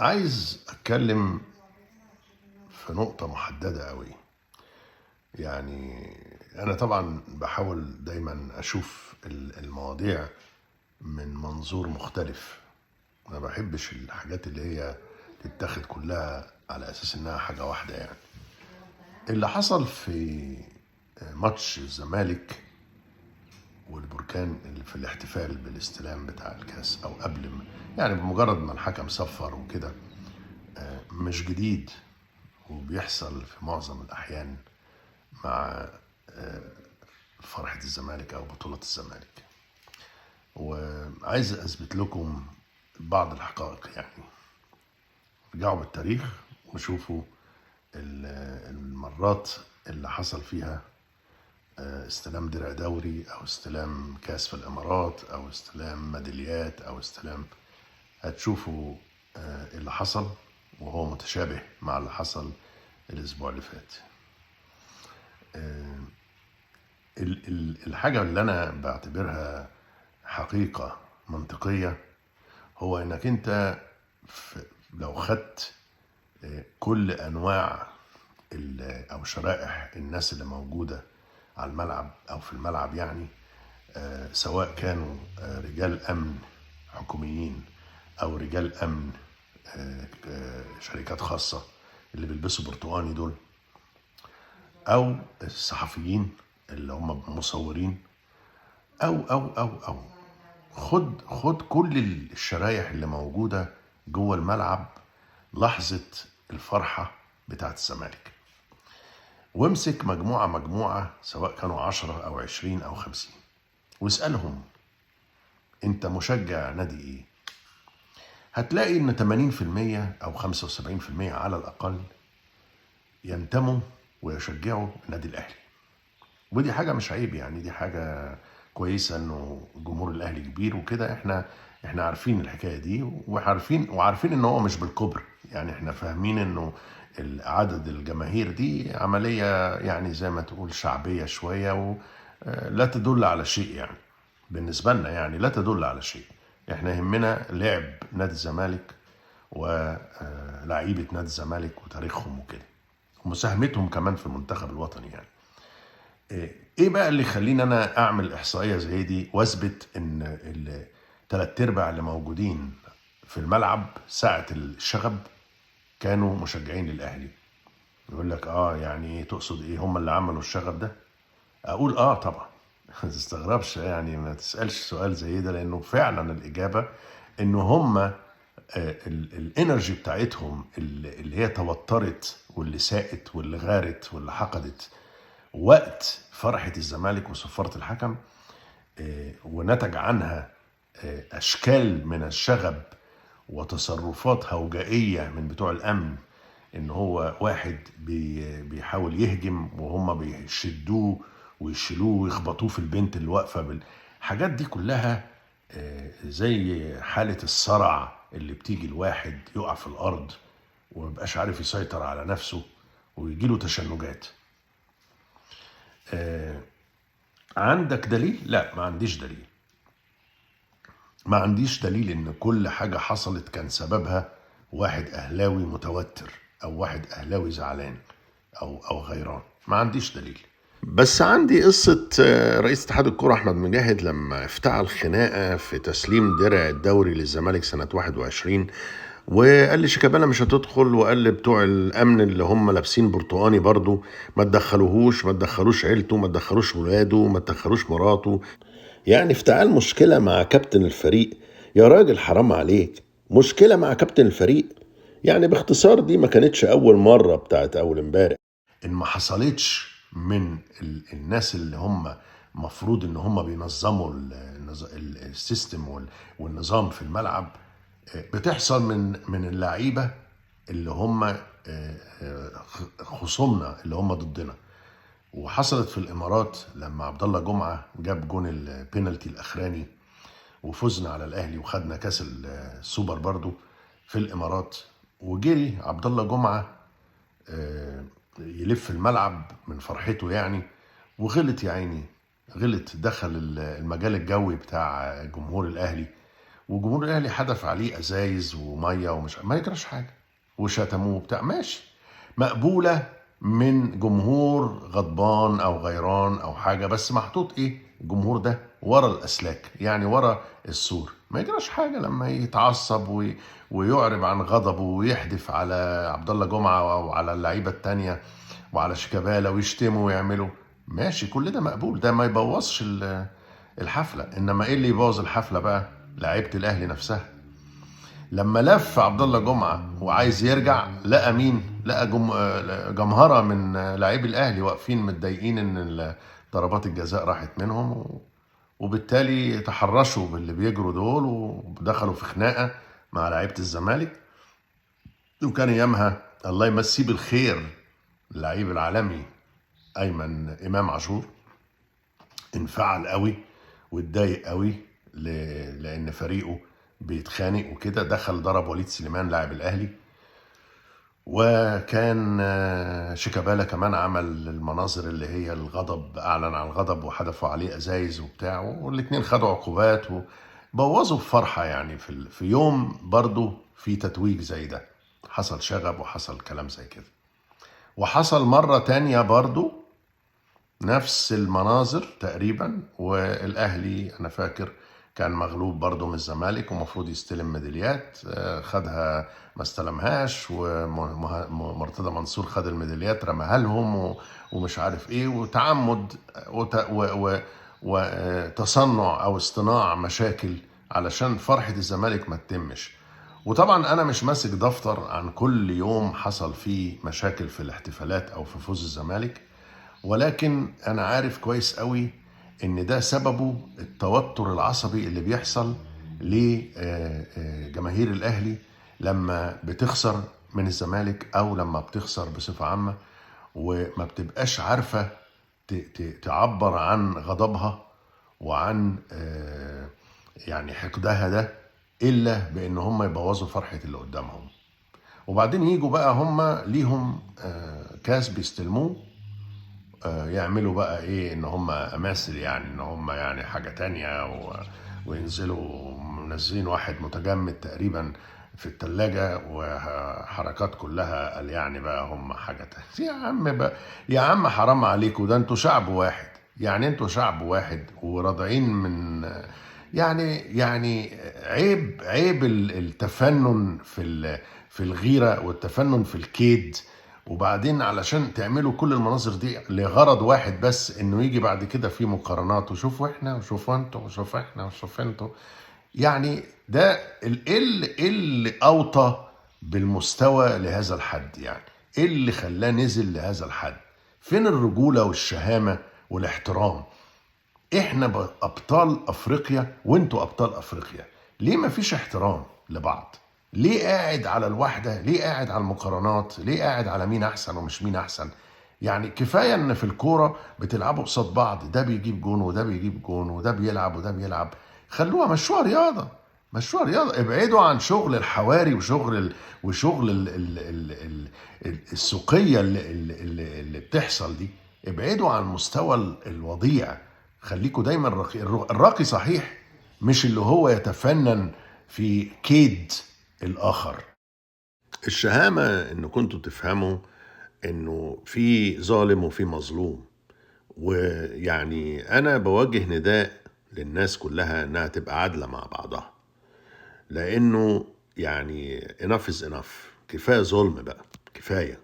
عايز اتكلم في نقطة محددة قوي. يعني انا طبعا بحاول دايما اشوف المواضيع من منظور مختلف. ما بحبش الحاجات اللي هي تتاخد كلها على اساس انها حاجة واحدة. يعني اللي حصل في ماتش الزمالك والبركان اللي في الاحتفال بالاستلام بتاع الكاس او قبل يعني بمجرد ما الحكم صفر وكده، مش جديد وبيحصل في معظم الأحيان مع فرحة الزمالك أو بطولة الزمالك. وعايز أثبت لكم بعض الحقائق. يعني ارجعوا بالتاريخ وشوفوا المرات اللي حصل فيها استلام درع دوري أو استلام كاس في الإمارات أو استلام ميداليات أو استلام، هتشوفوا اللي حصل وهو متشابه مع اللي حصل الأسبوع اللي فات. الحاجة اللي أنا بعتبرها حقيقة منطقية هو إنك أنت لو خدت كل أنواع أو شرائح الناس اللي موجودة على الملعب أو في الملعب، يعني سواء كانوا رجال أمن حكوميين أو رجال أمن شركات خاصة اللي بيلبسوا برتقاني دول، أو الصحفيين اللي هم مصورين، أو خد كل الشرايح اللي موجودة جوه الملعب لحظة الفرحة بتاعت الزمالك، وامسك مجموعة سواء كانوا 10 أو 20 أو 50، واسألهم أنت مشجع نادي إيه؟ هتلاقي إن 80% أو 75% على الأقل ينتموا ويشجعوا النادي الأهلي. ودي حاجة مش عيب، يعني دي حاجة كويسة انه جمهور الاهلي كبير وكده. احنا عارفين الحكاية دي وعارفين ان هو مش بالكبر. يعني احنا فاهمين انه عدد الجماهير دي عملية يعني زي ما تقول شعبية شوية، ولا تدل على شيء. يعني بالنسبة لنا يعني لا تدل على شيء. احنا يهمنا لعب نادي الزمالك ولعيبة نادي الزمالك وتاريخهم وكده، ومساهمتهم كمان في المنتخب الوطني. يعني ايه بقى اللي يخليني انا اعمل احصائيه زي دي واثبت ان الثلاث ارباع اللي موجودين في الملعب ساعه الشغب كانوا مشجعين للاهلي؟ يقول لك يعني تقصد ايه، هم اللي عملوا الشغب ده؟ اقول طبعا. ما تستغربش، يعني ما تسالش سؤال زي ده، لانه فعلا الاجابه انه هم الانرجي بتاعتهم اللي هي توترت واللي ساءت واللي غارت واللي حقدت وقت فرحة الزمالك وصفارة الحكم، ونتج عنها أشكال من الشغب وتصرفات هوجائية من بتوع الأمن، إن هو واحد بيحاول يهجم وهم بيشدوه ويشيلوه ويخبطوه في البنت اللي واقفة الحاجات دي كلها زي حالة الصرع اللي بتيجي الواحد يقع في الأرض ومبقاش عارف يسيطر على نفسه ويجيله تشنجات. عندك دليل؟ لا، ما عنديش دليل. ما عنديش دليل ان كل حاجة حصلت كان سببها واحد اهلاوي متوتر او واحد اهلاوي زعلان او غيران. ما عنديش دليل. بس عندي قصة رئيس اتحاد الكرة أحمد مجاهد لما افتعل خناقة في تسليم درع الدوري للزمالك سنة 21، وقال لي شيكابالا مش هتدخل، وقال لبتوع الأمن اللي هم لابسين برتقاني برضو ما تدخلوهوش، ما تدخلوش عيلته، ما تدخلوش ولاده، ما تدخلوش مراته. يعني افتعال مشكلة مع كابتن الفريق. يا راجل حرام عليك، مشكلة مع كابتن الفريق؟ يعني باختصار دي ما كانتش أول مرة بتاعت أول امبارح. إن ما حصلتش من الناس اللي هم مفروض إن هم بينظموا السيستم والنظام في الملعب، بتحصل من اللعيبة اللي هم خصومنا اللي هم ضدنا. وحصلت في الامارات لما عبد الله جمعه جاب جون البينالتي الاخراني وفزنا على الاهلي وخدنا كاس السوبر برضو في الامارات، وجري عبد الله جمعه يلف الملعب من فرحته يعني، وغلط يا عيني، غلط دخل المجال الجوي بتاع جمهور الاهلي وجمهور الاهلي حدف عليه ازايز وميه ومش ما يجراش حاجه، وشتموه بتاع، ماشي، مقبوله من جمهور غضبان او غيران او حاجه، بس محطوط ايه الجمهور ده ورا الاسلاك، يعني ورا السور، ما يجراش حاجه لما يتعصب ويعرب عن غضبه ويحدف على عبد الله جمعه او على اللعيبه التانيه وعلى شيكابالا ويشتموا ويعملوا، ماشي، كل ده مقبول، ده ما يبوظش الحفله. انما ايه اللي يبوظ الحفله بقى؟ لعيبه الاهلي نفسها. لما لف عبد الله جمعه وعايز يرجع، لقى مين؟ لقى جمهره من لاعبي الاهلي واقفين متضايقين ان ضربات الجزاء راحت منهم، وبالتالي تحرشوا باللي بيجروا دول ودخلوا في خناقه مع لعيبه الزمالك. وكان ايامها الله يمسيه بالخير اللعيب العالمي ايمن امام عاشور انفعل قوي واتضايق قوي، لان فريقه بيتخانق وكده، دخل ضرب وليد سليمان لاعب الاهلي. وكان شيكابالا كمان عمل المناظر اللي هي الغضب، اعلن عن الغضب وحدفوا عليه ازايز وبتاع، والاتنين خدوا عقوبات وبوظوا الفرحه. يعني في يوم برضو في تتويج زي ده حصل شغب وحصل كلام زي كده. وحصل مره تانية برضو نفس المناظر تقريبا، والاهلي انا فاكر كان مغلوب برضه من الزمالك ومفروض يستلم ميداليات، خدها ما استلمهاش، ومرتضى منصور خد الميداليات رماها لهم ومش عارف ايه، وتعمد وتصنع او اصطناع مشاكل علشان فرحة الزمالك ما تتمش. وطبعا انا مش ماسك دفتر عن كل يوم حصل فيه مشاكل في الاحتفالات او في فوز الزمالك، ولكن انا عارف كويس قوي ان ده سببه التوتر العصبي اللي بيحصل لجماهير الاهلي لما بتخسر من الزمالك او لما بتخسر بصفة عامة، وما بتبقاش عارفة تعبر عن غضبها وعن يعني حقدها ده الا بان هم يبوظوا فرحة اللي قدامهم. وبعدين يجوا بقى هم ليهم كاس بيستلموه، يعملوا بقى ايه، ان هم اماثل، يعني ان هم يعني حاجة تانية، وينزلوا منزلين واحد متجمد تقريبا في التلاجة وحركات كلها، قال يعني بقى هم حاجة تانية. يا عم بقى، يا عم حرام عليكم، ده انتوا شعب واحد، يعني انتوا شعب واحد وراضعين من، يعني عيب التفنن في الغيرة والتفنن في الكيد. وبعدين علشان تعملوا كل المناظر دي لغرض واحد بس، انه يجي بعد كده في مقارنات، وشوفوا احنا وشوفوا انتوا وشوفوا احنا وشوفوا انتوا. يعني ده ايه اللي اوطى بالمستوى لهذا الحد؟ يعني ايه اللي خلاه نزل لهذا الحد؟ فين الرجولة والشهامة والاحترام؟ احنا ابطال افريقيا وانتوا ابطال افريقيا، ليه ما فيش احترام لبعض؟ ليه قاعد على الوحدة؟ ليه قاعد على المقارنات؟ ليه قاعد على مين احسن ومش مين احسن؟ يعني كفاية ان في الكورة بتلعبوا قصاد بعض، ده بيجيب جون وده بيجيب جون وده بيلعب وده بيلعب، خلوها مشروع رياضة، مشروع رياضة. ابعدوا عن شغل الحواري وشغل السوقية اللي بتحصل دي، ابعدوا عن المستوى الوضيع، خليكوا دايما الراقي صحيح، مش اللي هو يتفنن في كيد الآخر. الشهامة إن كنتوا تفهموا إنه في ظالم وفي مظلوم. ويعني أنا بوجه نداء للناس كلها إنها تبقى عادلة مع بعضها، لأنه يعني enough is enough، كفاية ظلم بقى، كفاية.